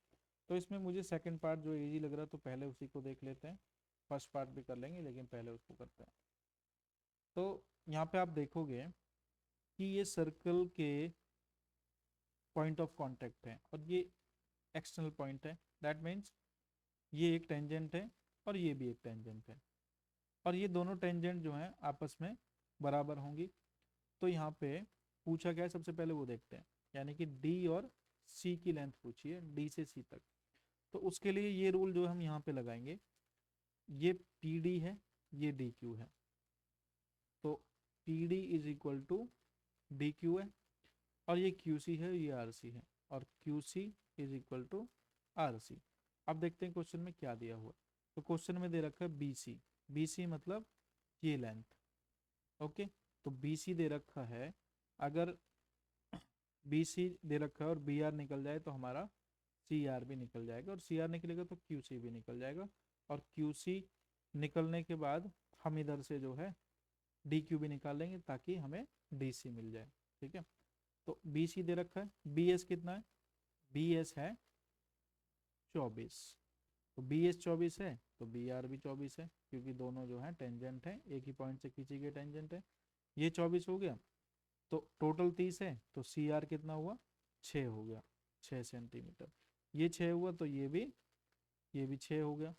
[SPEAKER 1] तो इसमें मुझे सेकंड पार्ट जो इजी लग रहा है तो पहले उसी को देख लेते हैं। फर्स्ट पार्ट भी कर लेंगे लेकिन पहले उसको करते हैं। तो यहाँ पे आप देखोगे कि ये सर्कल के पॉइंट ऑफ कांटेक्ट है और ये एक्सटर्नल पॉइंट है। दैट मीन्स ये एक टेंजेंट है और ये भी एक टेंजेंट है, और ये दोनों टेंजेंट जो हैं आपस में बराबर होंगी। तो यहाँ पे पूछा क्या है, सबसे पहले वो देखते हैं, यानी कि डी और सी की लेंथ पूछी है, डी से सी तक। तो उसके लिए ये रूल जो हम यहाँ पे लगाएंगे, ये पी डी है, ये डी क्यू है। तो P D is equal to D Q है, और ये क्यू सी है, ये आर सी है, और Q C is equal to R C. अब देखते हैं क्वेश्चन में क्या दिया हुआ। तो क्वेश्चन में दे रखा है बी सी, बी सी मतलब ये लेंथ, ओके। तो बी सी दे रखा है, अगर बी सी दे रखा है और बी आर निकल जाए तो हमारा सी आर भी निकल जाएगा, और सी आर निकलेगा तो क्यू सी भी निकल जाएगा, और क्यू सी निकलने के बाद हम इधर से जो है डी क्यू भी निकाल लेंगे ताकि हमें डी सी मिल जाए, ठीक है। तो बी सी दे रखा है, बी एस कितना है, बी एस है 24, तो बी एस 24 है तो बी आर भी 24 है, क्योंकि दोनों जो है टेंजेंट है, एक ही पॉइंट से खींची गई टेंजेंट है। ये 24 हो गया, तो टोटल 30 है, तो सी आर कितना हुआ, 6 हो गया, 6 सेंटीमीटर। ये 6 हुआ तो ये भी 6 हो गया,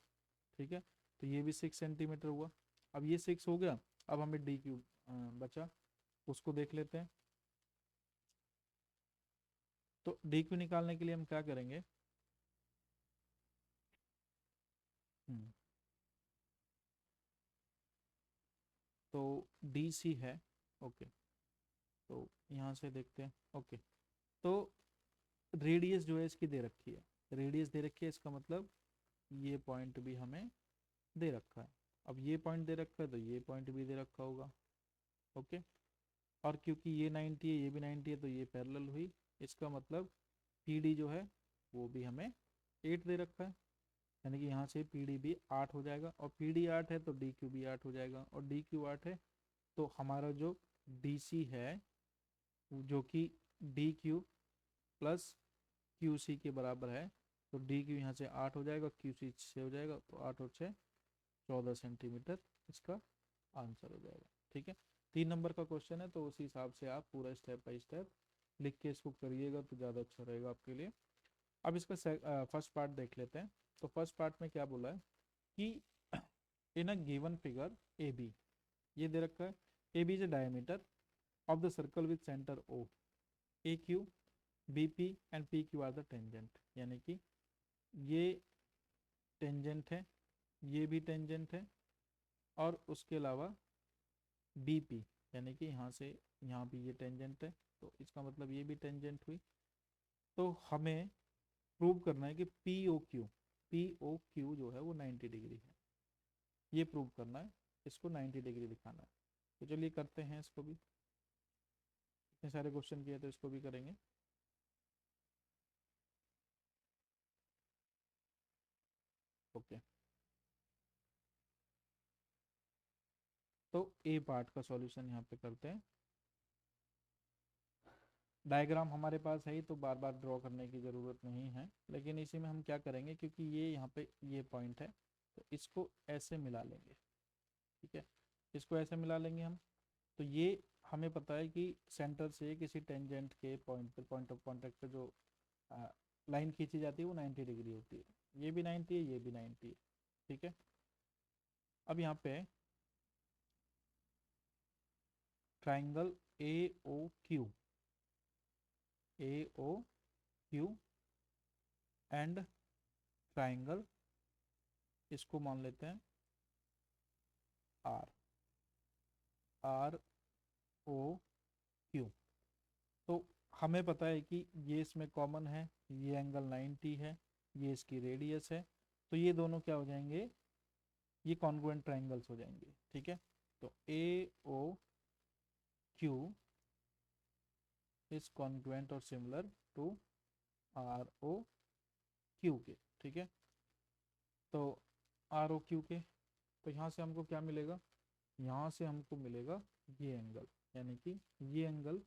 [SPEAKER 1] ठीक है। तो ये भी 6 सेंटीमीटर हुआ। अब ये 6 हो गया, अब हमें डी क्यू बचा, उसको देख लेते हैं। तो डी क्यू निकालने के लिए हम क्या करेंगे, हम्म, तो डी सी है, ओके। तो यहाँ से देखते हैं, ओके। तो रेडियस जो है इसकी दे रखी है, रेडियस दे रखी है, इसका मतलब ये पॉइंट भी हमें दे रखा है। अब ये पॉइंट दे रखा है तो ये पॉइंट भी दे रखा होगा, ओके। और क्योंकि ये 90 है, ये भी 90 है, तो ये पैरेलल हुई, इसका मतलब पी डी जो है वो भी हमें 8 दे रखा है, यानी कि यहाँ से पी डी भी 8 हो जाएगा, और पी डी 8 है तो डी क्यू भी 8 हो जाएगा, और डी क्यू 8 है तो हमारा जो डी सी है जो कि D Q plus Q C के बराबर है, तो डी क्यू यहाँ से 8 हो जाएगा, क्यू सी 6 हो जाएगा, तो 8 और 6 14 सेंटीमीटर इसका आंसर हो जाएगा, ठीक है। 3 नंबर का क्वेश्चन है, तो उसी हिसाब से आप पूरा स्टेप बाय स्टेप लिख के इसको करिएगा तो ज़्यादा अच्छा रहेगा आपके लिए। अब इसका फर्स्ट पार्ट देख लेते हैं। तो फर्स्ट पार्ट में क्या बोला है कि in a given figure A B, ये दे रखा है A B is a diameter of the circle with centre O, A Q B P and P Q are the tangent, यानी कि ये टेंजेंट है, ये भी टेंजेंट है, और उसके अलावा बी पी, यानी कि यहाँ से यहाँ भी ये टेंजेंट है, तो इसका मतलब ये भी टेंजेंट हुई। तो हमें प्रूव करना है कि पी ओ क्यू जो है वो 90 डिग्री है, ये प्रूव करना है, इसको 90 डिग्री दिखाना है। तो चलिए करते हैं इसको भी, इतने सारे क्वेश्चन किए तो इसको भी करेंगे। ओके, तो ए पार्ट का सॉल्यूशन यहाँ पे करते हैं। डायग्राम हमारे पास है ही, तो बार बार ड्रॉ करने की ज़रूरत नहीं है, लेकिन इसी में हम क्या करेंगे, क्योंकि ये यहाँ पे ये पॉइंट है, तो इसको ऐसे मिला लेंगे, ठीक है। इसको ऐसे मिला लेंगे हम। तो ये हमें पता है कि सेंटर से किसी टेंजेंट के पॉइंट पे, पॉइंट ऑफ कॉन्टेक्ट पे जो लाइन खींची जाती है वो 90 डिग्री होती है, ये भी 90 है, ये भी 90 है, ठीक है। अब यहाँ पे triangle A O Q, A O Q and triangle, इसको मान लेते हैं आर, आर ओ क्यू। तो हमें पता है कि ये इसमें कॉमन है, ये एंगल 90 है, ये इसकी रेडियस है, तो ये दोनों क्या हो जाएंगे, ये कॉन्ग्रुएंट ट्राइंगल्स हो जाएंगे, ठीक है। तो A O Q is congruent और similar to R O Q के, ठीक है। तो आर ओ क्यू के, तो यहाँ से हमको क्या मिलेगा, यहाँ से हमको मिलेगा ये एंगल, यानी कि ये एंगल,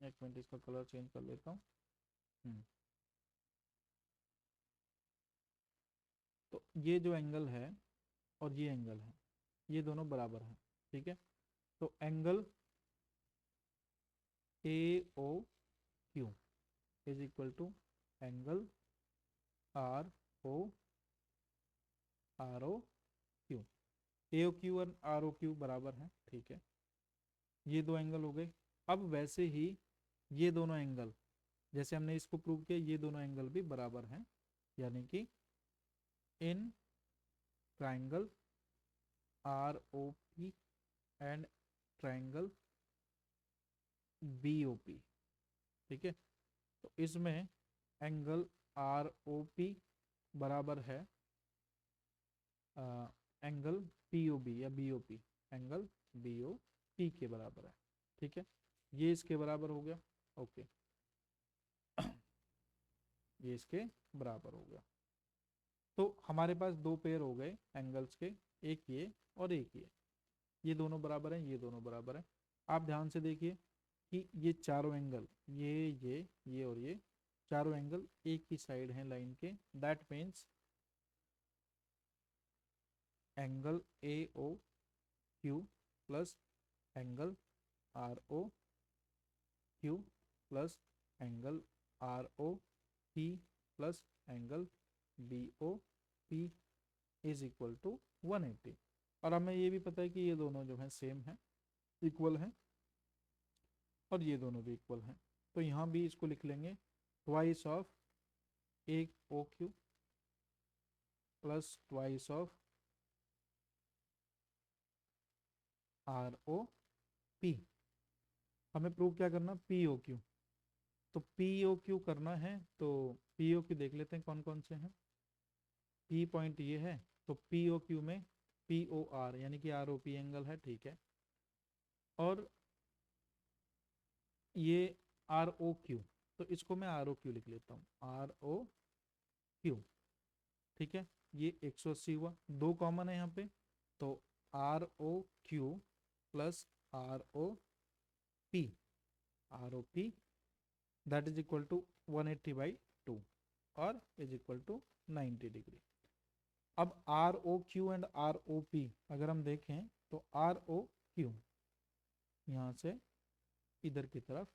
[SPEAKER 1] एक मिनट इसका कलर चेंज कर लेता हूँ। तो ये जो एंगल है और ये एंगल है, ये दोनों बराबर हैं, ठीक है। तो angle A O Q is equal to angle R O Q, A O Q और आर ओ क्यू बराबर हैं, ठीक है। ये दो एंगल हो गए। अब वैसे ही ये दोनों एंगल, जैसे हमने इसको प्रूव किया, ये दोनों एंगल भी बराबर हैं, यानी कि in triangle R O P and triangle BOP। ठीक है, तो इसमें एंगल ROP बराबर है एंगल POB या BOP, एंगल BOP के बराबर है। ठीक है, ये इसके बराबर हो गया। ओके, ये इसके बराबर हो गया। तो हमारे पास दो पेयर हो गए एंगल्स के, एक ये और एक ये दोनों बराबर हैं, ये दोनों बराबर हैं। आप ध्यान से देखिए कि ये चारों एंगल, ये और ये चारों एंगल एक ही साइड हैं लाइन के। That means angle AOQ plus angle ROQ plus angle ROP plus angle BOP is equal to 180। और हमें ये भी पता है कि ये दोनों जो हैं सेम हैं, इक्वल हैं, और ये दोनों भी इक्वल हैं। तो यहाँ भी इसको लिख लेंगे twice of AOQ plus twice of ROP। हमें प्रूव क्या करना, POQ। तो POQ करना है, तो POQ देख लेते हैं कौन कौन से हैं। P पॉइंट ये है, तो POQ में POR यानी कि ROP एंगल है। ठीक है, और ये ROQ, तो इसको मैं ROQ लिख लेता हूँ, ROQ। ठीक है, ये 180 हुआ, दो कॉमन है यहाँ पे, तो ROQ plus ROP that is equal to 180/2 और इज इक्वल टू 90 डिग्री। अब ROQ एंड ROP अगर हम देखें तो ROQ यहाँ से इधर की तरफ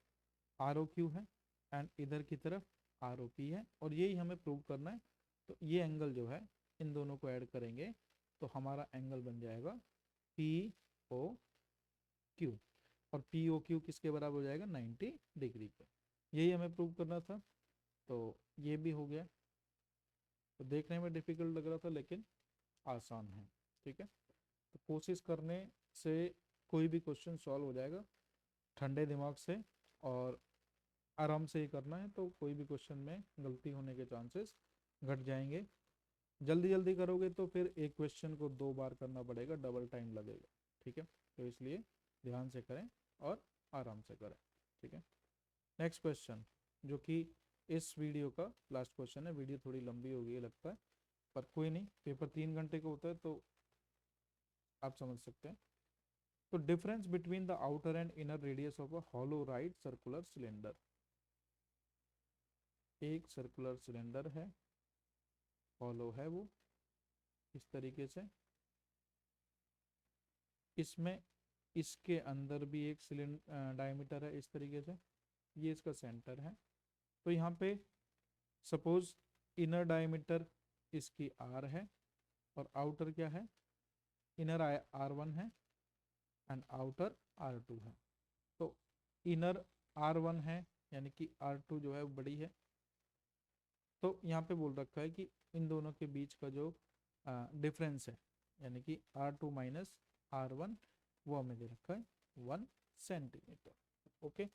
[SPEAKER 1] ROQ है एंड इधर की तरफ ROP है, और यही हमें प्रूव करना है। तो ये एंगल जो है, इन दोनों को ऐड करेंगे तो हमारा एंगल बन जाएगा POQ, और POQ किसके बराबर हो जाएगा, 90 डिग्री के। यही हमें प्रूव करना था, तो ये भी हो गया। तो देखने में डिफिकल्ट लग रहा था लेकिन आसान है। ठीक है, तो कोशिश करने से कोई भी क्वेश्चन सॉल्व हो जाएगा ठंडे दिमाग से, और आराम से ही करना है, तो कोई भी क्वेश्चन में गलती होने के चांसेस घट जाएंगे। जल्दी जल्दी करोगे तो फिर एक क्वेश्चन को दो बार करना पड़ेगा, डबल टाइम लगेगा। ठीक है, तो इसलिए ध्यान से करें और आराम से करें। ठीक है, नेक्स्ट क्वेश्चन, जो कि इस वीडियो का लास्ट क्वेश्चन है। वीडियो थोड़ी लंबी हो गई लगता है, पर कोई नहीं, पेपर 3 घंटे का होता है तो आप समझ सकते हैं। तो difference between the outer and inner radius of a hollow right circular cylinder. एक सर्कुलर सिलेंडर है, हॉलो है वो इस तरीके से, इसमें इसके अंदर भी एक सिलेंडर डायमीटर है इस तरीके से, ये इसका सेंटर है। तो यहाँ पे सपोज इनर डायमीटर इसकी R है और आउटर क्या है, इनर R1 है एंड आउटर R2 है। तो इनर R1 है यानी कि R2 जो है वो बड़ी है। तो यहाँ पे बोल रखा है कि इन दोनों के बीच का जो डिफरेंस है यानी कि R2 माइनस R1 वो हमें दे रखा है 1 सेंटीमीटर। ओके,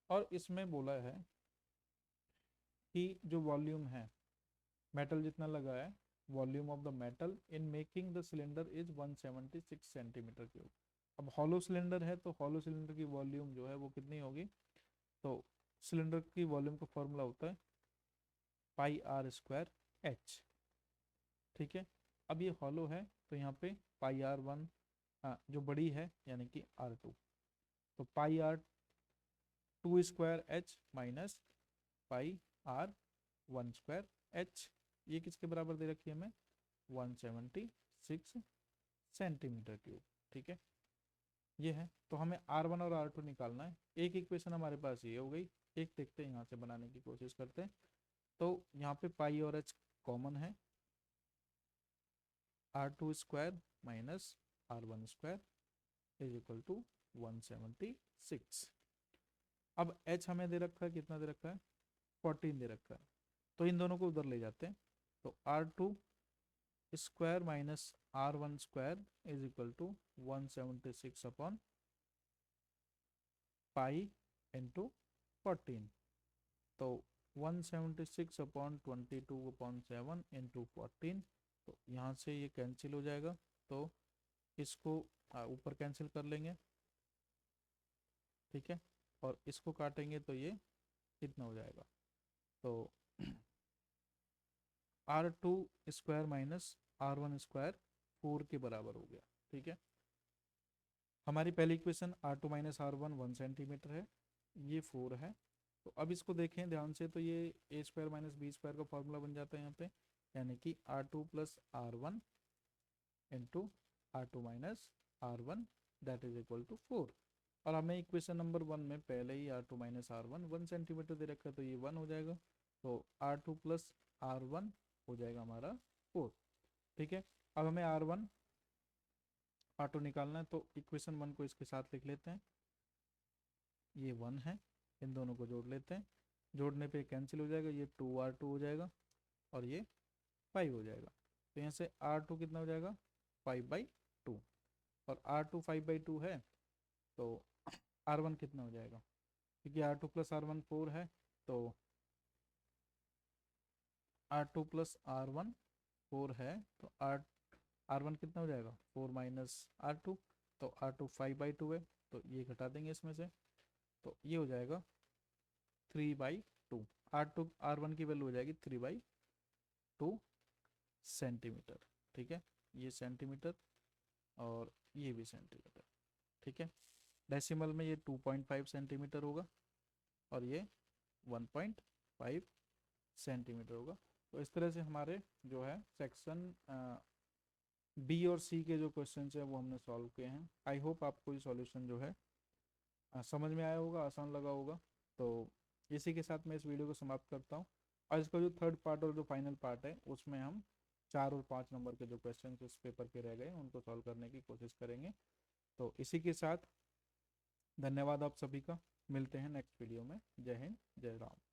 [SPEAKER 1] और इसमें बोला है कि जो वॉल्यूम है मेटल जितना लगा है, volume of the metal in making the cylinder is 176 centimetre cube. अब हॉलो सिलेंडर है तो हॉलो सिलेंडर की वॉल्यूम जो है वो कितनी होगी, तो सिलेंडर की वॉल्यूम का फॉर्मूला होता है πr²h। ठीक है, अब ये हॉलो है तो यहाँ पे πr1 जो बड़ी है यानी कि R2, तो πr2² माइनस πr1²h, ये किसके बराबर दे रखी है हमें, 176 सेंटीमीटर क्यूब। ठीक है, ये है। तो हमें R1 और R2 निकालना है। एक इक्वेशन हमारे पास ये हो गई, एक देखते हैं यहाँ से बनाने की कोशिश करते हैं। तो यहाँ पे पाई और h कॉमन है, R2² minus R1² is equal to 176। अब h हमें दे रखा है, कितना दे रखा है, 14 दे रखा है। तो इन दोनों को उधर ले जाते हैं, तो R2 square minus R1 square is equal to 176 upon pi into 14। तो 176 अपॉन 22 अपॉन 7 इंटू 14, तो यहाँ से ये कैंसिल हो जाएगा। तो इसको ऊपर कैंसिल कर लेंगे, ठीक है, और इसको काटेंगे तो ये इतना हो जाएगा। तो R2 square minus R1 square 4 के बराबर हो गया, ठीक है। हमारी पहली equation R2 minus R1 1 centimetre है, ये 4 है। तो अब इसको देखें ध्यान से, तो ये A square minus B square का फॉर्मूला बन जाता है यहाँ पे, यानी कि R2 plus R1 into R2 minus R1 that is equal to 4। और हमें इक्वेशन नंबर 1 में पहले ही R2 माइनस R1 1 सेंटीमीटर दे रखा है, तो ये 1 हो जाएगा। तो R2 प्लस R1 हो जाएगा हमारा 4, ठीक है। अब हमें R2 निकालना है, तो इक्वेशन 1 को इसके साथ लिख लेते हैं, ये 1 है, इन दोनों को जोड़ लेते हैं, जोड़ने पे कैंसिल हो जाएगा, ये 2R2 हो जाएगा और ये 5 हो जाएगा। तो यहाँ से R2 कितना हो जाएगा 5/2, और R2 5/2 है, तो R1 कितना हो जाएगा, क्योंकि R2 प्लस R1 4 है, तो R2 प्लस R1 4 है, तो R1 कितना हो जाएगा 4 माइनस R2, तो R2 5/2 है, तो ये घटा देंगे इसमें से, तो ये हो जाएगा 3/2। R1 की वैल्यू हो जाएगी 3/2 सेंटीमीटर, ठीक है। ये सेंटीमीटर और ये भी सेंटीमीटर, ठीक है। डेसिमल में ये 2.5 सेंटीमीटर होगा और ये 1.5 सेंटीमीटर होगा। तो इस तरह से हमारे जो है सेक्शन बी और सी के जो क्वेश्चन है वो हमने सॉल्व किए हैं। आई होप आपको ये सॉल्यूशन जो है समझ में आया होगा, आसान लगा होगा। तो इसी के साथ मैं इस वीडियो को समाप्त करता हूँ, और इसका जो थर्ड पार्ट और जो फाइनल पार्ट है उसमें हम 4 और 5 नंबर के जो क्वेश्चन इस पेपर के रह गए उनको सॉल्व करने की कोशिश करेंगे। तो इसी के साथ धन्यवाद आप सभी का, मिलते हैं नेक्स्ट वीडियो में। जय हिंद, जय राम।